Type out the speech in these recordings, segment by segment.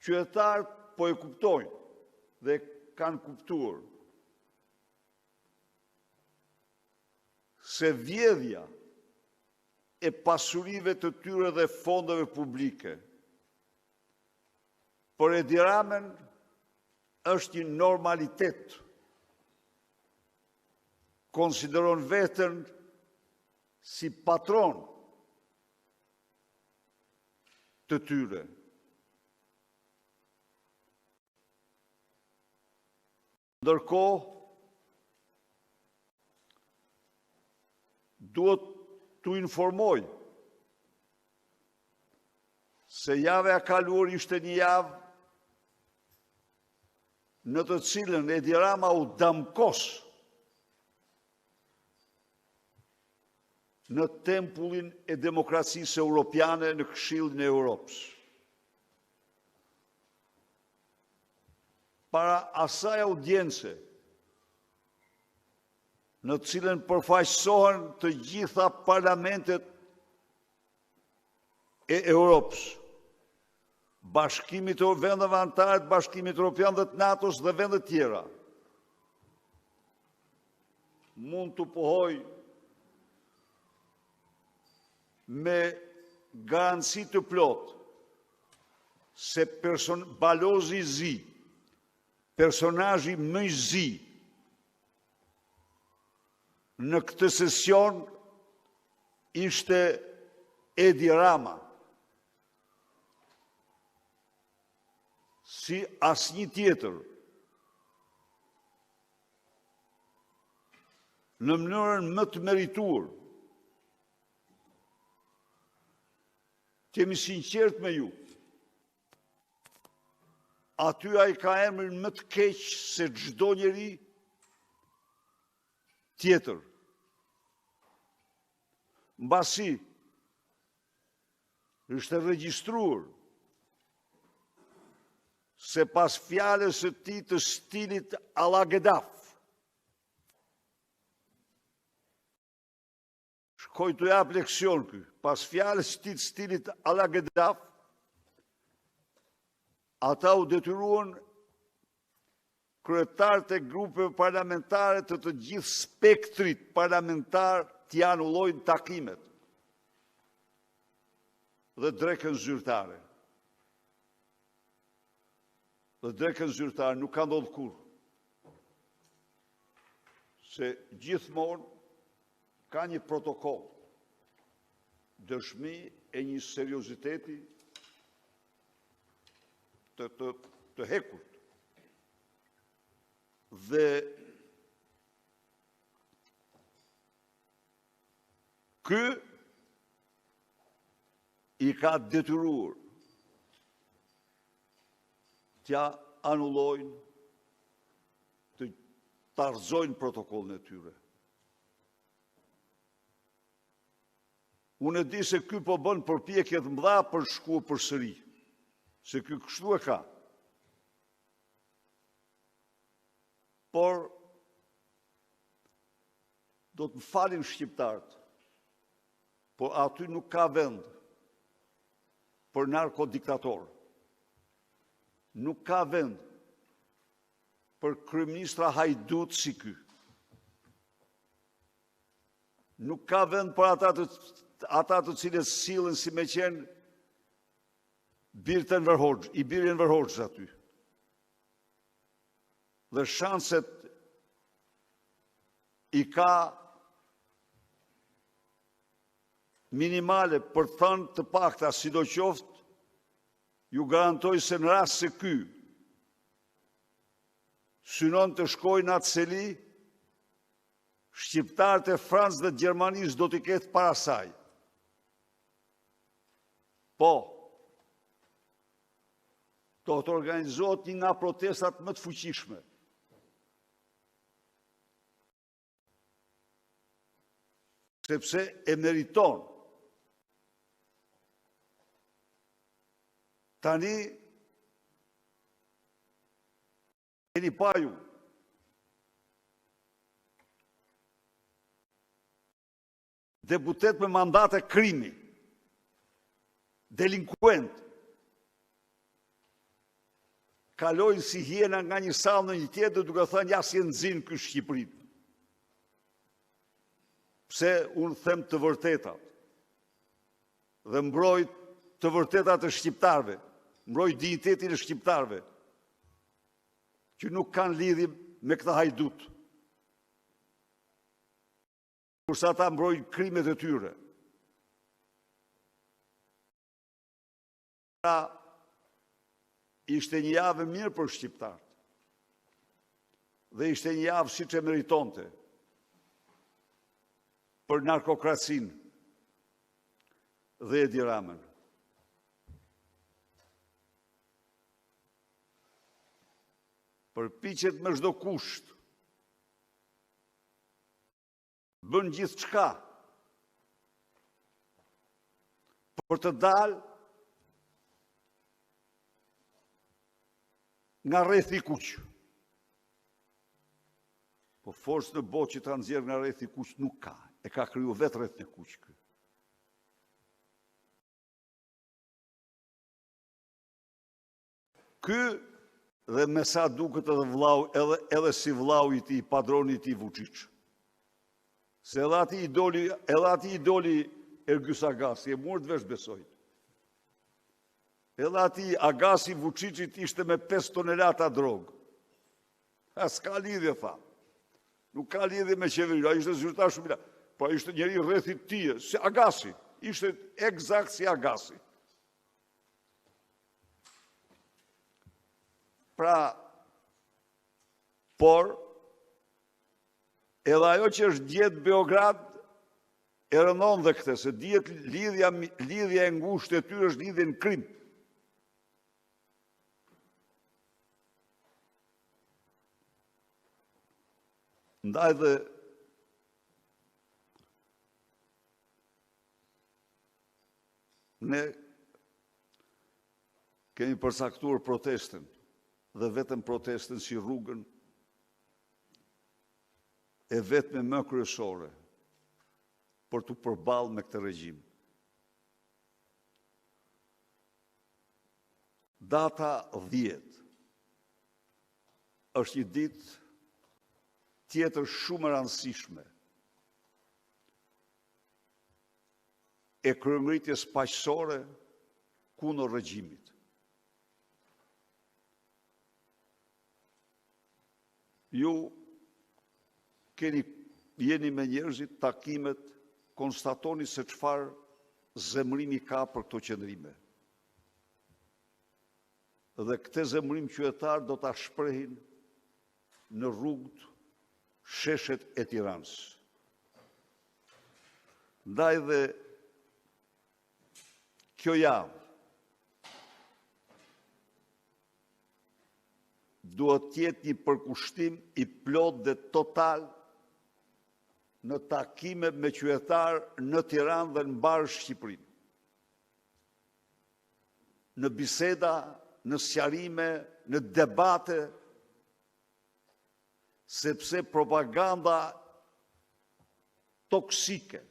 Qytetarët po e kuptojnë dhe kanë kuptuar se vjedhja e pasurive të tyre dhe fondeve publike për Edi Ramën është një normalitet. Konsideron veten si patron të tyre. Ndërkohë, duhet t'u informoj se java e kaluar ishte një javë në të cilën Edi Rama u damkos në tempullin e demokracisë europiane në Këshillin e Europës. Para asaj audience, në cilën përfaqësohen të gjitha parlamentet e Europës, Bashkimit të vendeve anëtare të Bashkimit Evropian dhe të NATO-s dhe vende tjera, mund të pohoj me garanci të plot se Balozi zi, personazhi më i zi në këtë sesion ishte Edi Rama. Si asnjë tjetër, në mënyrën më të merituar. Jemi sinqert me ju. Aty ai ka emrin më të keq se çdo njeri tjetër. Mbasi është regjistruar se pas fjalës së tij të stilit alla Ghedaf, shkoj të jap leksion ky, pas fjalës së tij të stilit alla Ghedaf, ata u detyruan kryetarët e grupeve parlamentare të gjithë spektrit parlamentar t'i anullojnë takimet dhe drekën zyrtare. Dhe drekën zyrtare nuk ka ndodhur kurrë. Se gjithmonë ka një protokoll, dëshmi e një serioziteti të hekurt. Dhe ky i ka detyruar t'ja anullojnë, të tarxojnë protokollin e tyre. Unë e di se ky po bën përpjekje të mëdha për shkuar përsëri, se ky kështu e ka. Por do të më falin shqiptarët, por aty nuk ka vend për narkodiktator. Nuk ka vend për kryeministra hajdut si ky. Nuk ka vend për ata të cilët sillen si me qenë i birin Verhoxhës aty. Dhe shanset i ka minimale për thënë të pakta, sidoqoftë ju garantoj se në rast se ky synon të shkojë në atë seli, shqiptarët e Francës dhe Gjermanisë do t'i ketë para saj. Po, do të organizohet një nga protestat më të fuqishme. Sepse e meriton. Tani, keni pa ju, deputet me mandate krimi, delinkuent, kalojnë si hiena nga një sallë në një tjetër duke thënë ja si nxin ky Shqipërinë. Pse unë them të vërtetat dhe mbroj të vërtetat e shqiptarëve, mbroj dignitetin e shqiptarëve, që nuk kanë lidhje me këta hajdut. Kurse ata mbrojnë krimet e tyre. Ishte një javë mirë për shqiptarët. Dhe ishte një javë siç e meritonte për narkokracinë dhe Edi Ramën. Përpiqet me çdo kusht, bën gjithçka për të dalë nga rrethi i kuq. Po forcë në botë që ta nxjerr nga rrethi i kuq nuk ka. E ka kriju vetë rrethin e kuq ky. Ky dhe me sa duket edhe vllau, edhe si vllau i tij, padroni i tij Vučić. Se edhe ati i doli Ergjys Agasi, e murë të vesh besoj. Edhe ati Agasi Vučićit ishte me 5 tonelata drogë. S'ka lidhje, tha. Nuk ka lidhje me qeverinë, a ishte zyrtar shumë i lartë. Po ishte njeri rrethit tije, si Agasi, ishte eksakt si Agasi. Pra, por, edhe ajo që është djetë Beograd, e rënon dhe këte, se djetë lidhja e ngushtë e tyre është lidhje në krim. Ndaj dhe ne kemi përsaktuar protestën dhe vetëm protestën si rrugën e vetme më kryesore për të përballë me këtë regjim. Data 10 është një ditë tjetër shumë e rëndësishme e kryengritjes paqësore kundër regjimit. Ju jeni me njerëzit, takimet, konstatoni se çfarë zemrimi ka për këto qëndrime. Dhe këtë zemrim qytetar do ta shprehin në rrugët, sheshet e Tiranës. Ndaj dhe kjo javë duhet të jetë një përkushtim i plot dhe total në takime me qytetar në Tiranë dhe në mbarë Shqipërinë. Në biseda, në sqarime, në debate, sepse propaganda toksike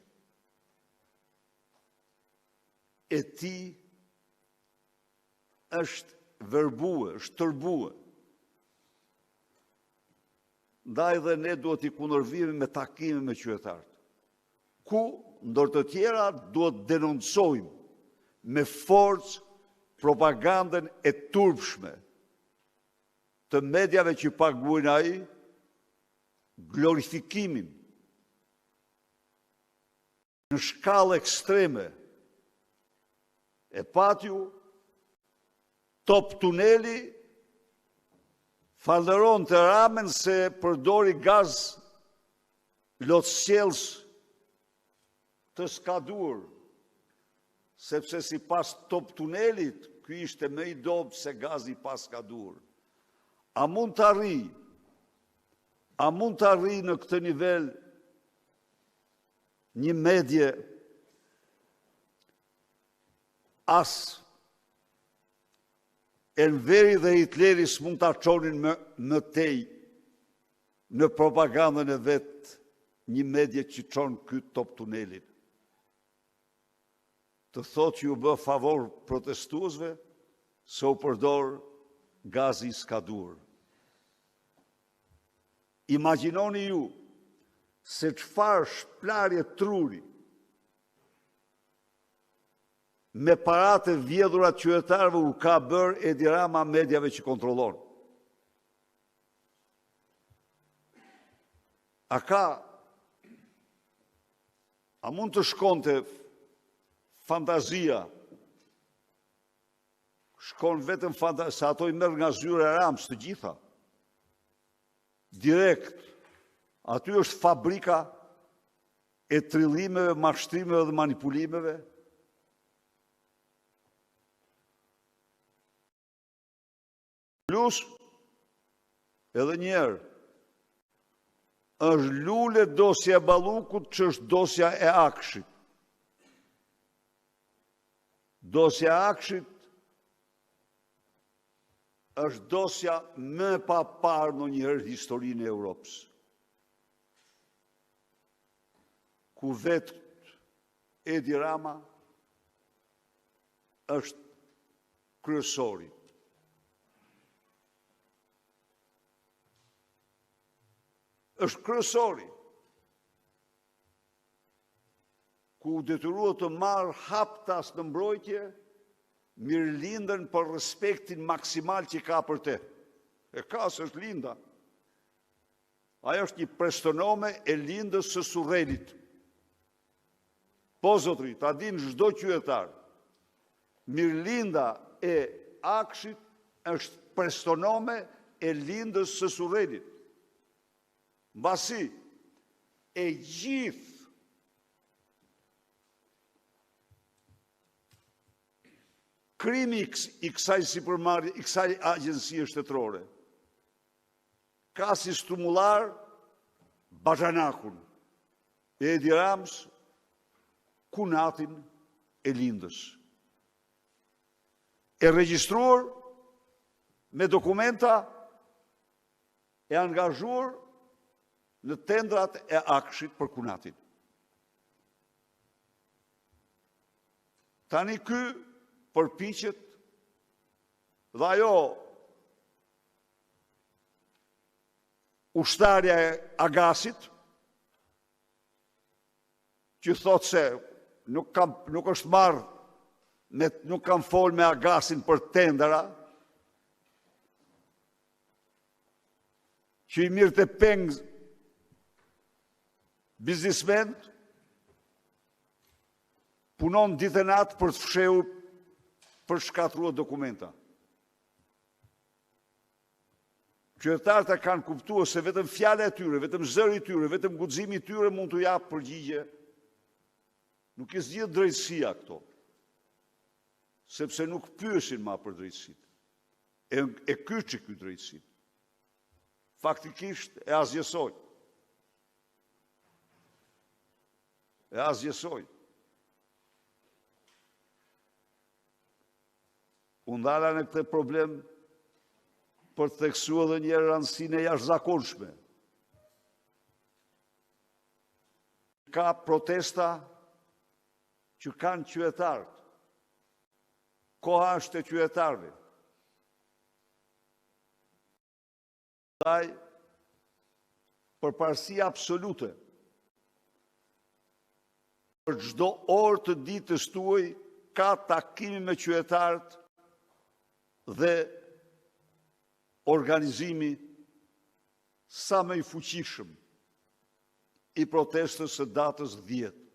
e ti është verbue, është tërbue. Ndaj dhe ne duhet i kundërvijemi me takime me qytetarët. Ku, ndër të tjera, duhet denoncojmë me forcë propagandën e turpshme të mediave që paguajnë ai, glorifikimin në shkallë ekstreme e patju, Top Tuneli falëron të Ramën se përdori gaz lotësjellës të skaduar, sepse si pas Top Tunelit, ky ishte më i dobët se gazi pas skaduar. A mund të arri në këtë nivel një medje as Enveri dhe Hitleri s'mund të qonin më tej në propagandën e vetë një medje që qonë këtë Top Tunelin. Të thot që ju bë favor protestuesve, se u përdor gazi s'ka dur. Imagjinoni ju se çfarë shplarje truri me paratë e vjedhura të qytetarëve u ka bërë Edi Rama mediave që kontrollon. A mund të shkonte fantazia, shkon vetëm fantazia, se ato i merr nga zyra e Ramës të gjitha, direkt, aty është fabrika e trillimeve, mashtrimeve dhe manipulimeve. Plus, edhe njerë, është lule dosja e Ballukut që është dosja e Akshit. Dosja e Akshit është dosja më e paparë ndonjëherë në historinë e Europës. Ku vetë Edi Rama është kryesori. Është kryesori, ku u detyrua të marrë haptas në mbrojtje, mirëlindën për respektin maksimal që ka për te. E ka, se është linda. Ajo është një prestonome e lindës së Surrenit. Po, zotri, ta din çdo qytetar, mirëlinda e Akshit është prestonome e lindës së Surrenit. Mbasi, e gjithë krimi i kësaj sipërmarrje, i kësaj agjencie shtetërore, ka si stimullar Bazhanakun, Edi Ramës, kunatin e lindës. E regjistruar me dokumenta, e angazhuar në tendrat e Akshit për kunatin. Tani ky përpiqet dhe ajo ushtarja e Agasit, që thot se nuk është marrë, nuk kam folë me Agasin për tendera, që i mirë të pengë biznismen, punon ditë e natë për të fshehur, për shkatruar dokumenta. Qytetarët e kanë kuptuar se vetëm fjala e tyre, vetëm zëri i tyre, vetëm guximi i tyre mund t'u japë përgjigje. Nuk i zgjidh drejtësia këto, sepse nuk pyesin më për drejtësitë. E kyçi ky drejtësitë. Faktikisht e azjesoj. E azjesoj. Unë ndala në këtë problem për të theksuar edhe një herë rëndësinë e jashtëzakonshme. Ka protesta që kanë qytetarët. Koha është e qytetarëve. Ndaj, përparësi absolute për çdo orë të ditës tuaj ka takimi me qytetarët dhe organizimi sa më i fuqishëm i protestës së datës 10.